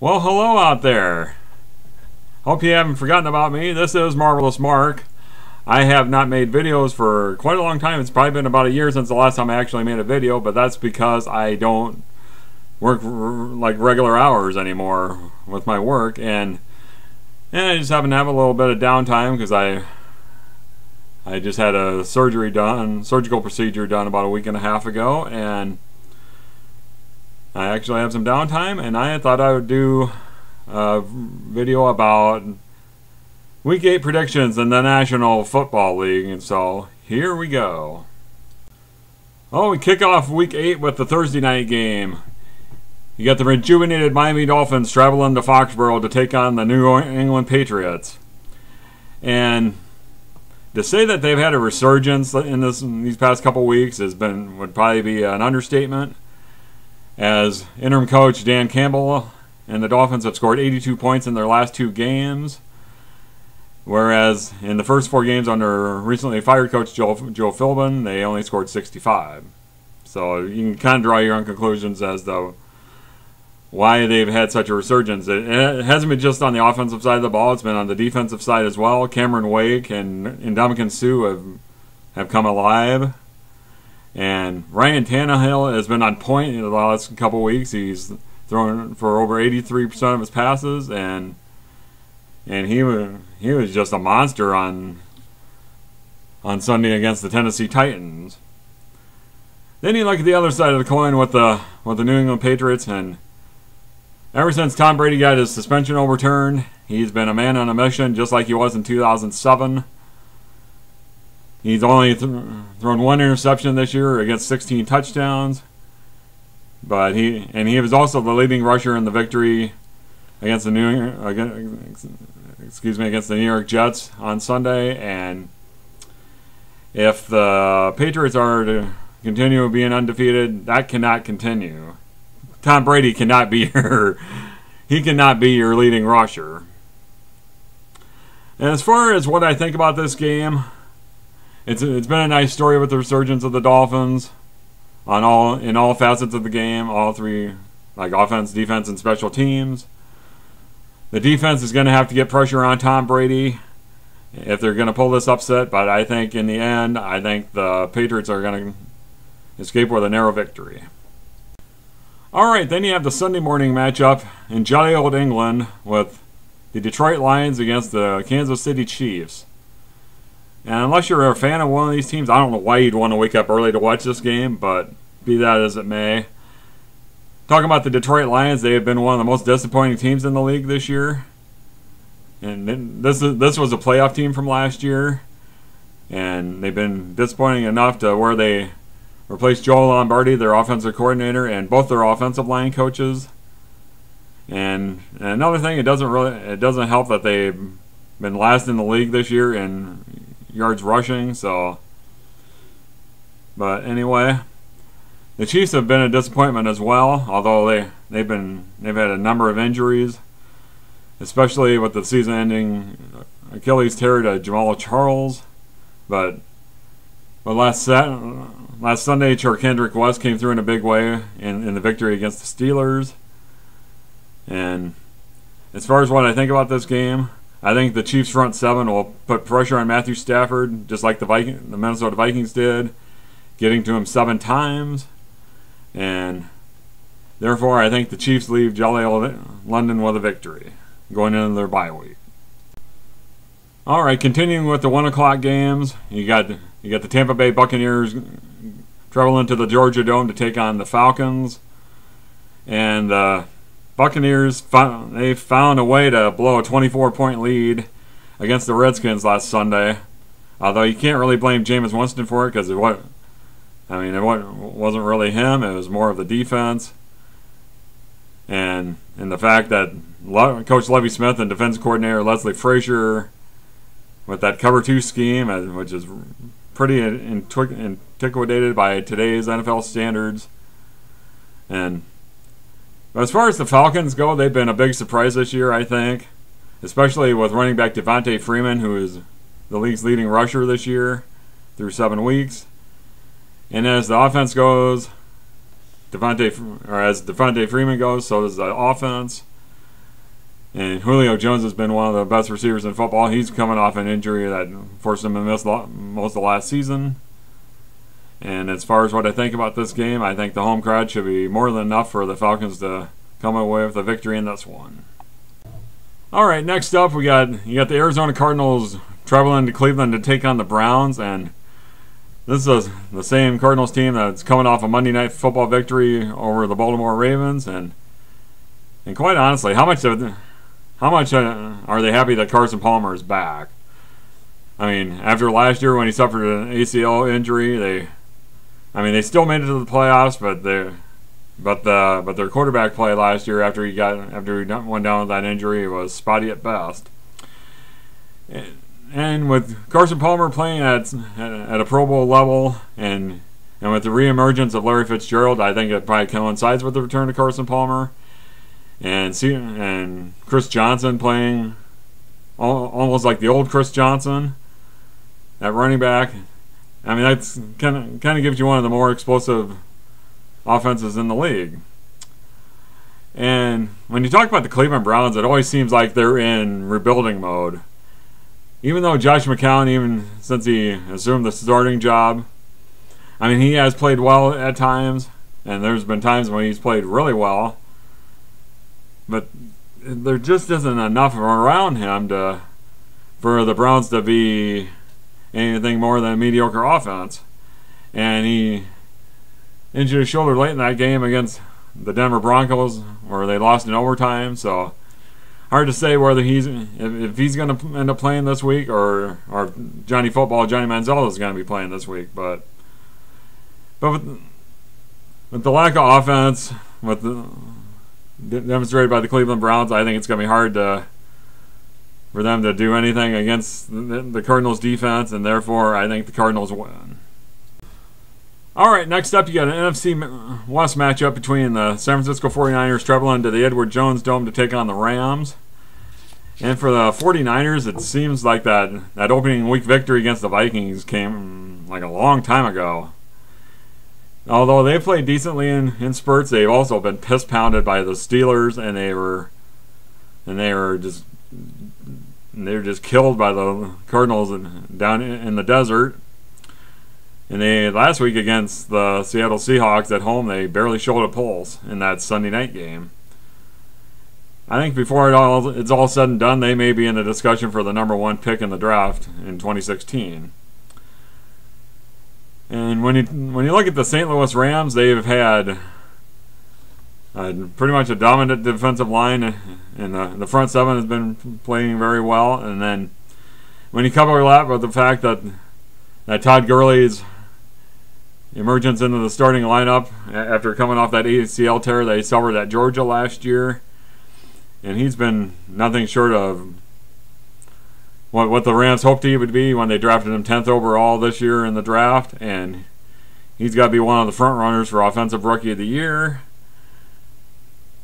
Well, hello out there. Hope you haven't forgotten about me. This is Marvelous Mark. I have not made videos for quite a long time. It's probably been about a year since the last time I actually made a video, but that's because I don't work like regular hours anymore with my work, and I just happen to have a little bit of downtime because I just had a surgical procedure done about a week and a half ago, and I actually have some downtime, and I thought I would do a video about Week 8 predictions in the National Football League, and so here we go. Oh, we kick off Week 8 with the Thursday night game. You got the rejuvenated Miami Dolphins traveling to Foxborough to take on the New England Patriots. And to say that they've had a resurgence in these past couple weeks would probably be an understatement, as interim coach Dan Campbell and the Dolphins have scored 82 points in their last 2 games, whereas in the first 4 games under recently fired coach Joe Philbin, they only scored 65. So you can kind of draw your own conclusions as to why they've had such a resurgence. It hasn't been just on the offensive side of the ball, it's been on the defensive side as well. Cameron Wake and Ndamukong Suh have come alive. And Ryan Tannehill has been on point in the last couple weeks. He's thrown for over 83% of his passes, and he was just a monster on Sunday against the Tennessee Titans. Then you look at the other side of the coin with the New England Patriots, and ever since Tom Brady got his suspension overturned, he's been a man on a mission, just like he was in 2007. He's only thrown 1 interception this year against 16 touchdowns, but he was also the leading rusher in the victory against the New York Jets on Sunday. And if the Patriots are to continue being undefeated, that cannot continue. Tom Brady cannot be your leading rusher. And as far as what I think about this game, It's been a nice story with the resurgence of the Dolphins in all facets of the game, all 3, like offense, defense, and special teams. The defense is going to have to get pressure on Tom Brady if they're going to pull this upset, but I think in the end, I think the Patriots are going to escape with a narrow victory. Alright, then you have the Sunday morning matchup in jolly old England with the Detroit Lions against the Kansas City Chiefs. And unless you're a fan of one of these teams, I don't know why you'd want to wake up early to watch this game, but be that as it may. Talking about the Detroit Lions, they have been one of the most disappointing teams in the league this year. And this was a playoff team from last year. And they've been disappointing enough to where they replaced Joe Lombardi, their offensive coordinator, and both their offensive line coaches. And another thing, it doesn't help that they've been last in the league this year in yards rushing. But anyway, the Chiefs have been a disappointment as well, although they've had a number of injuries, especially with the season-ending Achilles tear to Jamal Charles. But last Sunday, Charkandrick West came through in a big way in the victory against the Steelers. And as far as what I think about this game, I think the Chiefs' front 7 will put pressure on Matthew Stafford, just like the Minnesota Vikings did, getting to him 7 times. And therefore, I think the Chiefs leave jolly old London with a victory, going into their bye week. All right, continuing with the 1 o'clock games, you got the Tampa Bay Buccaneers traveling to the Georgia Dome to take on the Falcons, and the Buccaneers found a way to blow a 24-point lead against the Redskins last Sunday. Although you can't really blame Jameis Winston for it because it wasn't really him. It was more of the defense and the fact that Coach Lovie Smith and defense coordinator Leslie Frazier with that cover 2 scheme, which is pretty antiquated by today's NFL standards. And as far as the Falcons go, they've been a big surprise this year, I think, especially with running back Devontae Freeman, who is the league's leading rusher this year through 7 weeks. And as the offense goes, as Devontae Freeman goes, so does the offense. And Julio Jones has been one of the best receivers in football. He's coming off an injury that forced him to miss most of the last season. And as far as what I think about this game, I think the home crowd should be more than enough for the Falcons to come away with a victory in this one. All right, next up you got the Arizona Cardinals traveling to Cleveland to take on the Browns, and this is the same Cardinals team that's coming off a Monday Night Football victory over the Baltimore Ravens, and quite honestly, how much are they happy that Carson Palmer is back? I mean, after last year when he suffered an ACL injury, they still made it to the playoffs, but their quarterback play last year after he went down with that injury was spotty at best. And with Carson Palmer playing at a Pro Bowl level, and with the reemergence of Larry Fitzgerald, I think it probably coincides with the return of Carson Palmer, and Chris Johnson playing almost like the old Chris Johnson at running back. I mean, that's kind of gives you one of the more explosive offenses in the league. And when you talk about the Cleveland Browns, it always seems like they're in rebuilding mode. Even though Josh McCown, even since he assumed the starting job, I mean, he has played well at times, and there's been times when he's played really well, but there just isn't enough around him for the Browns to be anything more than a mediocre offense. And he injured his shoulder late in that game against the Denver Broncos, where they lost in overtime. So hard to say whether if he's going to end up playing this week, or Johnny Manziel is going to be playing this week. But with the lack of offense, demonstrated by the Cleveland Browns, I think it's going to be hard for them to do anything against the Cardinals defense, and therefore I think the Cardinals win. All right, next up you got an NFC West matchup between the San Francisco 49ers traveling to the Edward Jones Dome to take on the Rams. And for the 49ers, it seems like that opening week victory against the Vikings came like a long time ago. Although they played decently in spurts, they've also been piss-pounded by the Steelers, and they were just killed by the Cardinals down in the desert. And last week against the Seattle Seahawks at home, they barely showed a pulse in that Sunday night game. I think before it's all said and done, they may be in the discussion for the number 1 pick in the draft in 2016. And when you look at the St. Louis Rams, they've had pretty much a dominant defensive line, and the front seven has been playing very well. And then when you couple that with the fact that Todd Gurley's emergence into the starting lineup after coming off that ACL tear that he suffered at Georgia last year, and he's been nothing short of what the Rams hoped he would be when they drafted him 10th overall this year in the draft, and he's got to be one of the front runners for Offensive Rookie of the Year.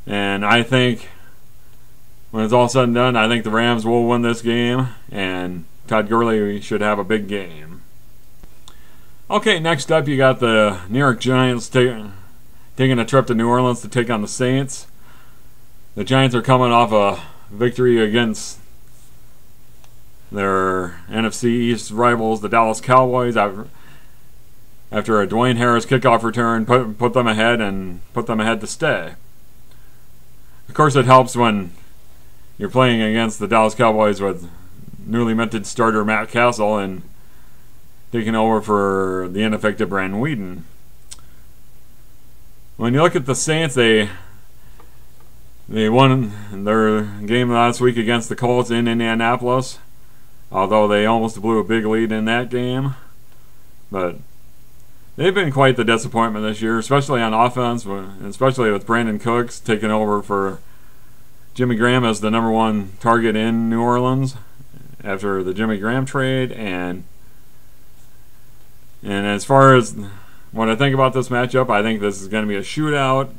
And I think when it's all said and done, I think the Rams will win this game, and Todd Gurley should have a big game. Okay, next up you got the New York Giants taking a trip to New Orleans to take on the Saints. The Giants are coming off a victory against their NFC East rivals, the Dallas Cowboys, after a Dwayne Harris kickoff return put them ahead to stay. Of course, it helps when you're playing against the Dallas Cowboys with newly minted starter Matt Castle and taking over for the ineffective Brandon Weeden. When you look at the Saints, they won their game last week against the Colts in Indianapolis, although they almost blew a big lead in that game. But they've been quite the disappointment this year, especially on offense, especially with Brandon Cooks taking over for Jimmy Graham as the number 1 target in New Orleans after the Jimmy Graham trade. And as far as what I think about this matchup, I think this is going to be a shootout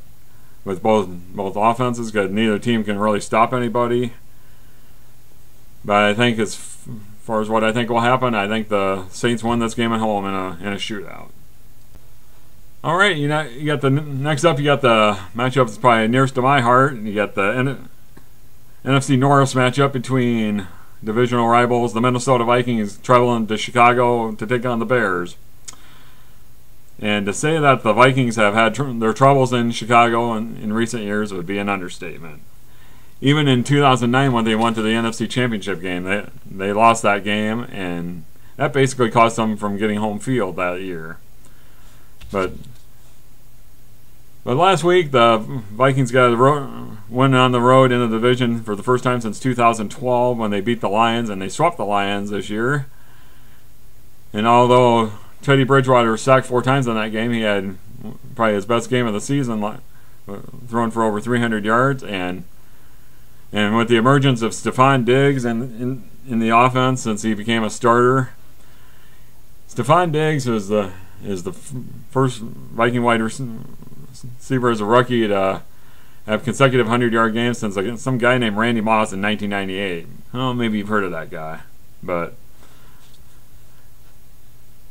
with both offenses, because neither team can really stop anybody. But I think as far as what I think will happen, I think the Saints win this game at home in a shootout. All right, you got the next up. You got the matchup that's probably nearest to my heart. You got the NFC North matchup between divisional rivals. The Minnesota Vikings traveling to Chicago to take on the Bears. And to say that the Vikings have had their troubles in Chicago in recent years would be an understatement. Even in 2009 when they went to the NFC Championship game, they lost that game, and that basically cost them from getting home field that year. But last week, the Vikings got a win on the road in the division for the first time since 2012 when they beat the Lions, and they swept the Lions this year. And although Teddy Bridgewater was sacked 4 times in that game, he had probably his best game of the season, throwing for over 300 yards. And with the emergence of Stephon Diggs in the offense since he became a starter, Stephon Diggs is the first Viking wide receiver as a rookie to have consecutive 100-yard games since some guy named Randy Moss in 1998. Oh, maybe you've heard of that guy, but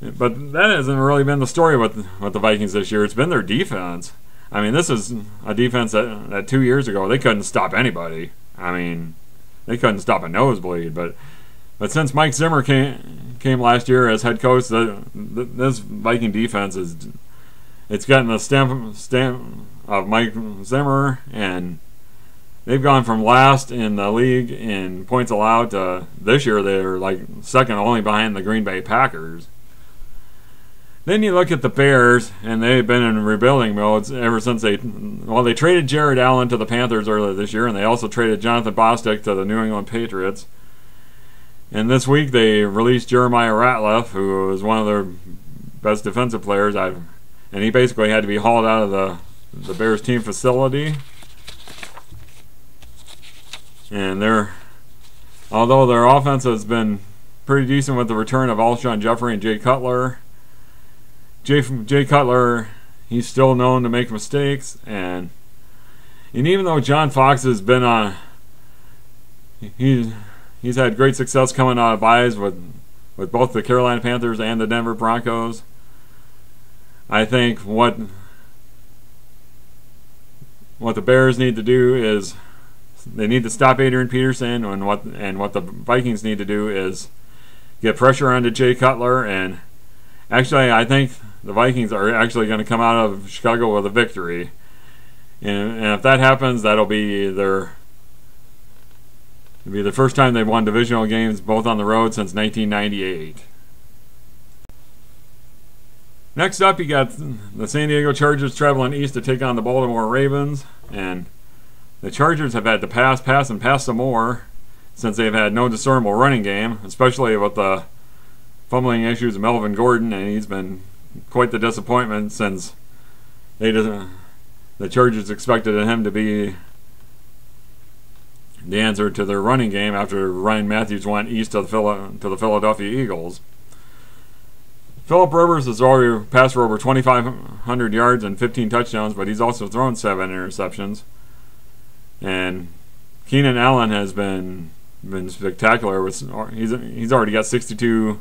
that hasn't really been the story with the Vikings this year. It's been their defense. I mean, this is a defense that 2 years ago they couldn't stop anybody. I mean, they couldn't stop a nosebleed. But since Mike Zimmer came last year as head coach, this Viking defense it's gotten the stamp of Mike Zimmer, and they've gone from last in the league in points allowed to this year they're like second only behind the Green Bay Packers. Then you look at the Bears, and they've been in rebuilding modes ever since they traded Jared Allen to the Panthers earlier this year, and they also traded Jonathan Bostic to the New England Patriots. And this week they released Jeremiah Ratliff, who was one of their best defensive players, and he basically had to be hauled out of the Bears team facility. And although their offense has been pretty decent with the return of Alshon Jeffrey and Jay Cutler, Jay Cutler, he's still known to make mistakes, and even though John Fox has been on, he's had great success coming out of byes with both the Carolina Panthers and the Denver Broncos. I think what the Bears need to do is they need to stop Adrian Peterson, and what the Vikings need to do is get pressure onto Jay Cutler. And actually, I think the Vikings are actually going to come out of Chicago with a victory. And if that happens, that'll be the first time they've won divisional games both on the road since 1998. Next up, you got the San Diego Chargers traveling east to take on the Baltimore Ravens. And the Chargers have had to pass, and pass some more since they've had no discernible running game, especially with the fumbling issues of Melvin Gordon, and he's been quite the disappointment since the Chargers expected him to be the answer to their running game after Ryan Matthews went east to the Philadelphia Eagles. Phillip Rivers has already passed for over 2,500 yards and 15 touchdowns, but he's also thrown 7 interceptions. And Keenan Allen has been spectacular. He's already got 62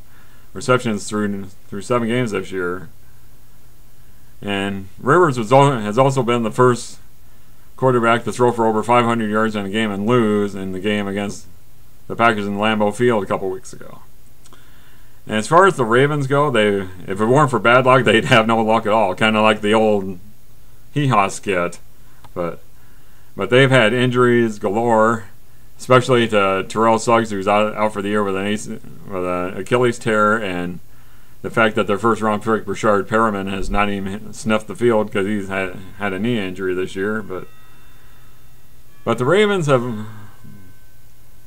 receptions through 7 games this year. And Rivers has also been the first quarterback to throw for over 500 yards in a game and lose in the game against the Packers in Lambeau Field a couple weeks ago. And as far as the Ravens go, if it weren't for bad luck, they'd have no luck at all. Kind of like the old hee-haw skit. But they've had injuries galore, especially to Terrell Suggs, who's out for the year with an Achilles tear, and the fact that their first-round pick, Brashard Perriman, has not even sniffed the field because he's had a knee injury this year. But the Ravens have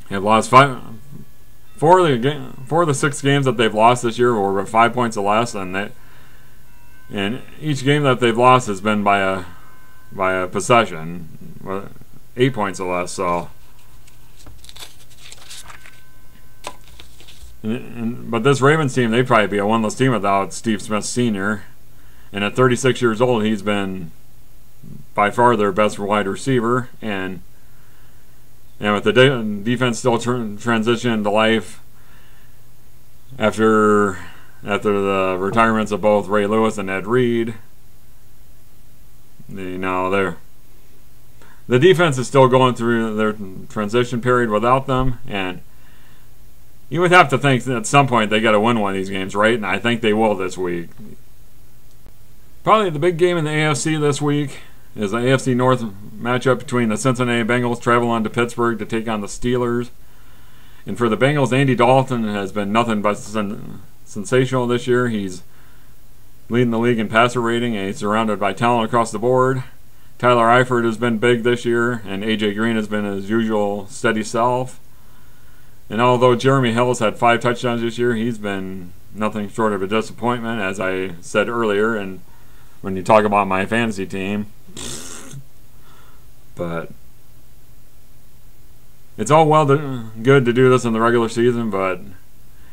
lost 4 of the 6 games that they've lost this year were with 5 points or less, and each game that they've lost has been by a possession, 8 points or less. So, but this Ravens team, they'd probably be a winless team without Steve Smith Sr. And at 36 years old, he's been by far their best wide receiver, and with the defense still transitioning to life after the retirements of both Ray Lewis and Ed Reed, they're the defense is still going through their transition period without them, and you would have to think that at some point they got to win one of these games, right? And I think they will this week. Probably the big game in the AFC this week is the AFC North matchup between the Cincinnati Bengals traveling to Pittsburgh to take on the Steelers. And for the Bengals, Andy Dalton has been nothing but sensational this year. He's leading the league in passer rating, and he's surrounded by talent across the board. Tyler Eifert has been big this year, and A.J. Green has been his usual steady self. And although Jeremy Hill's had 5 touchdowns this year, he's been nothing short of a disappointment, as I said earlier, and when you talk about my fantasy team. But it's all good to do this in the regular season, but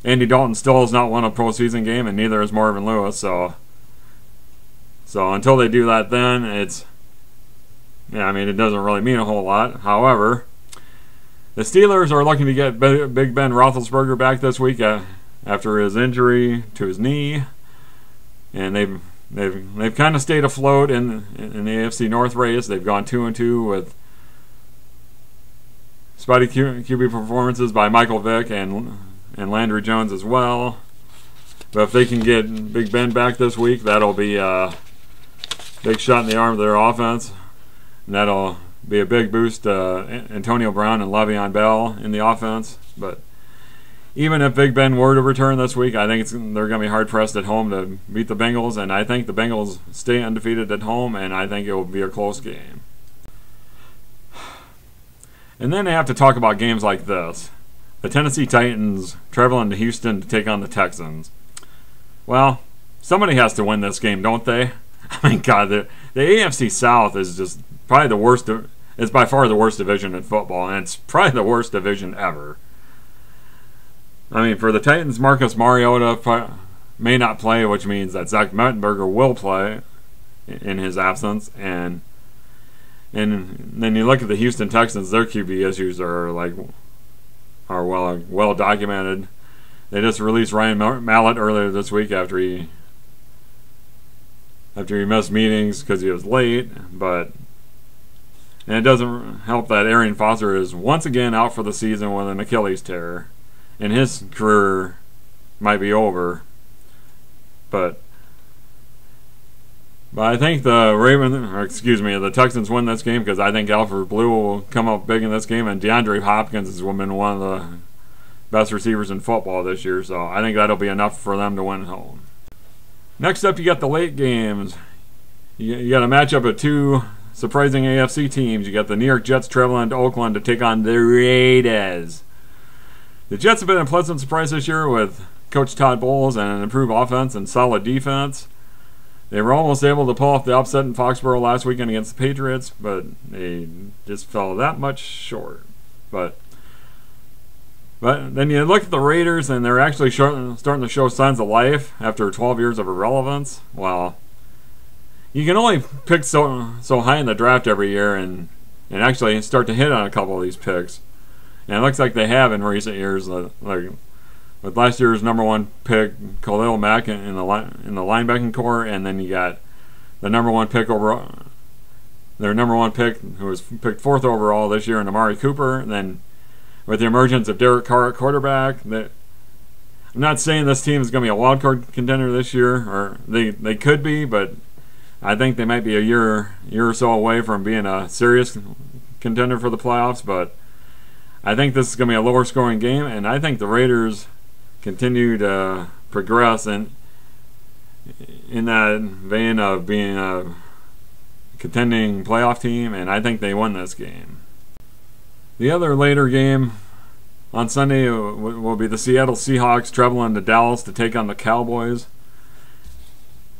Andy Dalton still has not won a postseason game, and neither has Marvin Lewis. So until they do that, then it doesn't really mean a whole lot. However, the Steelers are looking to get Big Ben Roethlisberger back this week after his injury to his knee, and they've kind of stayed afloat in the AFC North race. They've gone 2-2 with spotty QB performances by Michael Vick and Landry Jones as well. But if they can get Big Ben back this week, that'll be a big shot in the arm of their offense, and that'll be a big boost to Antonio Brown and Le'Veon Bell in the offense. But even if Big Ben were to return this week, I think they're going to be hard-pressed at home to beat the Bengals, and I think the Bengals stay undefeated at home, and I think it will be a close game. And then they have to talk about games like this. The Tennessee Titans traveling to Houston to take on the Texans. Well, somebody has to win this game, don't they? I mean, God, the AFC South is just probably the worst. It's by far the worst division in football, and it's probably the worst division ever. I mean, for the Titans, Marcus Mariota may not play, which means that Zach Mettenberger will play in his absence. And then you look at the Houston Texans; their QB issues are well documented. They just released Ryan Mallett earlier this week after he missed meetings because he was late, and it doesn't help that Arian Foster is once again out for the season with an Achilles tear, and his career might be over. But I think the Texans win this game because I think Alfred Blue will come up big in this game, and DeAndre Hopkins has been one of the best receivers in football this year, so I think that'll be enough for them to win at home. Next up, you got the late games. You got a matchup of 2 surprising AFC teams. You got the New York Jets traveling to Oakland to take on the Raiders. The Jets have been a pleasant surprise this year with Coach Todd Bowles and an improved offense and solid defense. They were almost able to pull off the upset in Foxborough last weekend against the Patriots, but they just fell that much short. But then you look at the Raiders, and they're actually starting to show signs of life after 12 years of irrelevance. Well, you can only pick so high in the draft every year and actually start to hit on a couple of these picks. And it looks like they have in recent years, like with last year's #1 pick, Khalil Mack in the linebacking core, and then you got the #1 pick their #1 pick, who was picked 4th overall this year, in Amari Cooper. And then with the emergence of Derek Carr at quarterback, I'm not saying this team is going to be a wild card contender this year, or they could be, but I think they might be a year or so away from being a serious contender for the playoffs. But I think this is going to be a lower scoring game, and I think the Raiders continue to progress in that vein of being a contending playoff team, and I think they win this game. The other later game on Sunday will be the Seattle Seahawks traveling to Dallas to take on the Cowboys.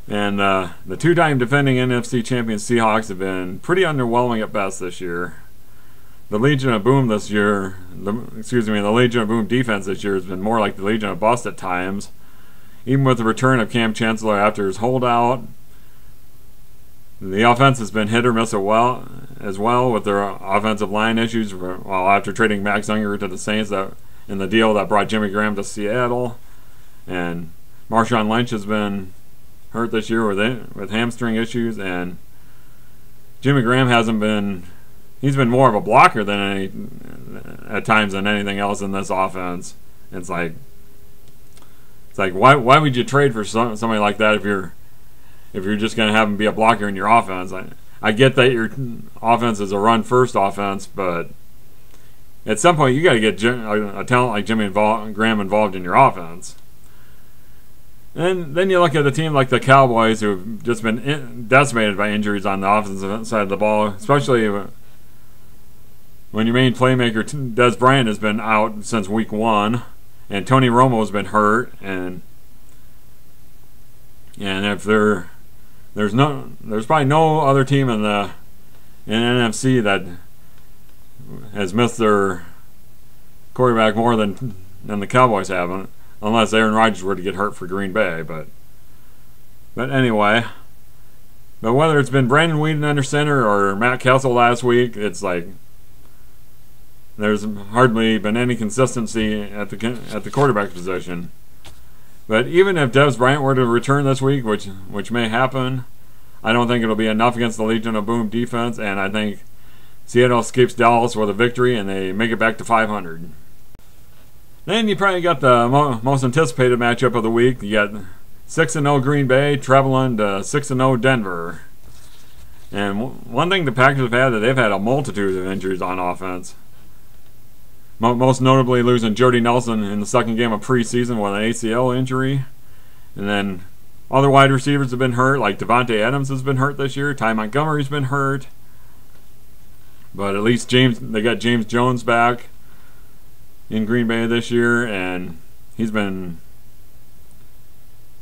And the 2-time defending NFC champion Seahawks have been pretty underwhelming at best this year. The Legion of Boom this year, the Legion of Boom defense this year has been more like the Legion of Bust at times. Even with the return of Cam Chancellor after his holdout, the offense has been hit or miss as well with their offensive line issues. After trading Max Unger to the Saints in the deal that brought Jimmy Graham to Seattle, and Marshawn Lynch has been hurt this year with hamstring issues, and Jimmy Graham he's been more of a blocker at times than anything else in this offense. It's like why would you trade for somebody like that if you're just going to have him be a blocker in your offense? I get that your offense is a run-first offense, but at some point you got to get a talent like Jimmy Graham involved in your offense. And then you look at a team like the Cowboys, who've just been decimated by injuries on the offensive side of the ball, especially when your main playmaker, Des Bryant, has been out since week 1, and Tony Romo's been hurt, and if there's probably no other team in NFC that has missed their quarterback more than the Cowboys haven't. Unless Aaron Rodgers were to get hurt for Green Bay, but anyway. But whether it's been Brandon Weeden under center or Matt Castle last week, it's like there's hardly been any consistency at the quarterback position. But even if Des Bryant were to return this week, which may happen, I don't think it'll be enough against the Legion of Boom defense, and I think Seattle escapes Dallas with a victory and they make it back to 500. Then you probably got the most anticipated matchup of the week. You got 6-0 Green Bay traveling to 6-0 Denver. And one thing the Packers have had, that they've had a multitude of injuries on offense. Most notably losing Jordy Nelson in the second game of preseason with an ACL injury. And then other wide receivers have been hurt, like Devontae Adams has been hurt this year. Ty Montgomery's been hurt. But at least they got James Jones back in Green Bay this year, and he's been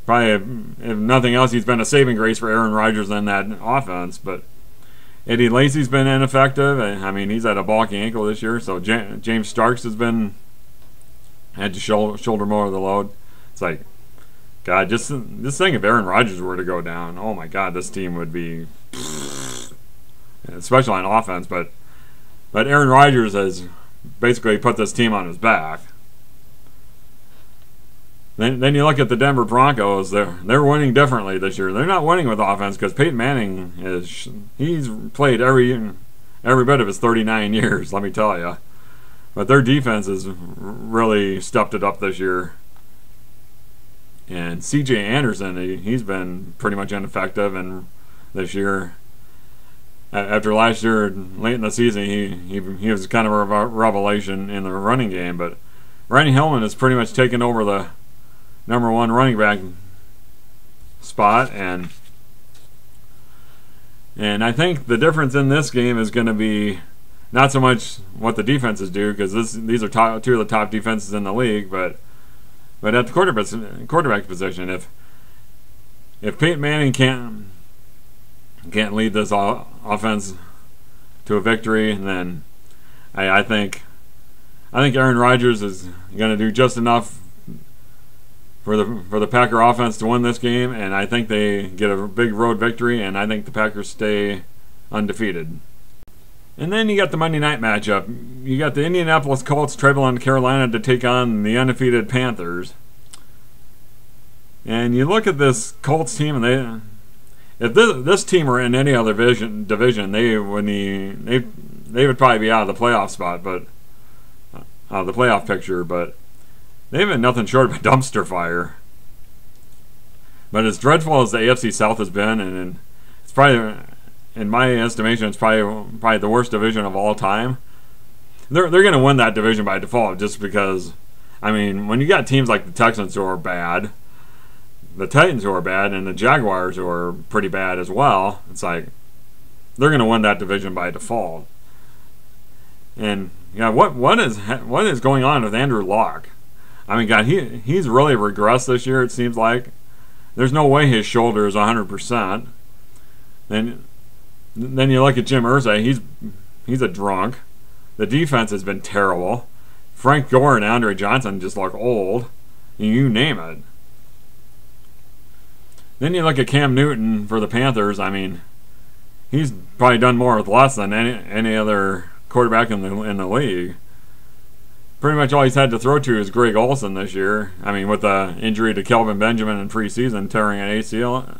probably, if nothing else, he's been a saving grace for Aaron Rodgers in that offense. But Eddie Lacy's been ineffective. I mean, he's had a balky ankle this year, so James Starks had to shoulder more of the load. It's like, God, just think if Aaron Rodgers were to go down, oh my God, this team would be, especially on offense. But Aaron Rodgers has basically put this team on his back. Then you look at the Denver Broncos. They're winning differently this year. They're not winning with offense because Peyton Manning he's played every bit of his 39 years. Let me tell you. But their defense has really stepped it up this year. And C.J. Anderson, he's been pretty much ineffective, and this year, after last year, late in the season, he was kind of a revelation in the running game. But Randy Hillman has pretty much taken over the #1 running back spot, and I think the difference in this game is going to be not so much what the defenses do, because these are two of the top defenses in the league, but at the quarterback position, if Peyton Manning can't lead this offense to a victory, then I think Aaron Rodgers is going to do just enough for the Packer offense to win this game, and I think they get a big road victory, and I think the Packers stay undefeated. And then you got the Monday night matchup. You got the Indianapolis Colts traveling to Carolina to take on the undefeated Panthers. And you look at this Colts team, and if this team were in any other division, they would probably be out of the playoff spot, but out of the playoff picture. But they've been nothing short of a dumpster fire. But as dreadful as the AFC South has been, and it's probably, in my estimation, it's probably the worst division of all time. They're going to win that division by default, just because, I mean, when you got teams like the Texans who are bad, the Titans who are bad, and the Jaguars who are pretty bad as well, it's like they're going to win that division by default. And yeah, what is going on with Andrew Luck? I mean, God, he's really regressed this year. It seems like there's no way his shoulder is 100%. Then you look at Jim Irsay. He's a drunk. The defense has been terrible. Frank Gore and Andre Johnson just look old. You name it. Then you look at Cam Newton for the Panthers. I mean, he's probably done more with less than any other quarterback in the league. Pretty much all he's had to throw to is Greg Olsen this year. I mean, with the injury to Kelvin Benjamin in preseason, tearing an ACL,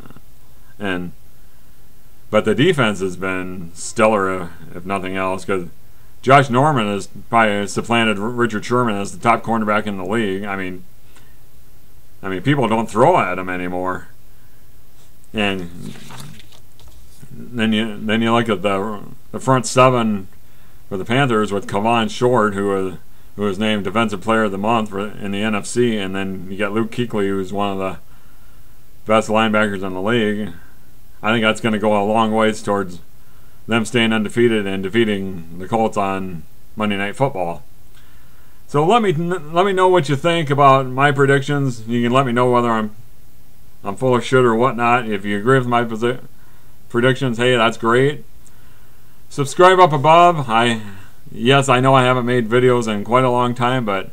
But the defense has been stellar, if nothing else, because Josh Norman has probably supplanted Richard Sherman as the top cornerback in the league. I mean, people don't throw at him anymore. And then you look at the front seven for the Panthers with Kavan Short, who was named Defensive Player of the Month in the NFC, and then you got Luke Kuechly, who's one of the best linebackers in the league. I think that's going to go a long ways towards them staying undefeated and defeating the Colts on Monday Night Football. So let me know what you think about my predictions. You can let me know whether I'm full of shit or whatnot. If you agree with my predictions, hey, that's great. Subscribe up above. Yes, I know I haven't made videos in quite a long time, but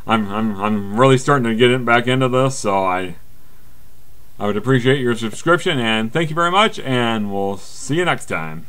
I'm really starting to get back into this, so I would appreciate your subscription, and thank you very much, and we'll see you next time.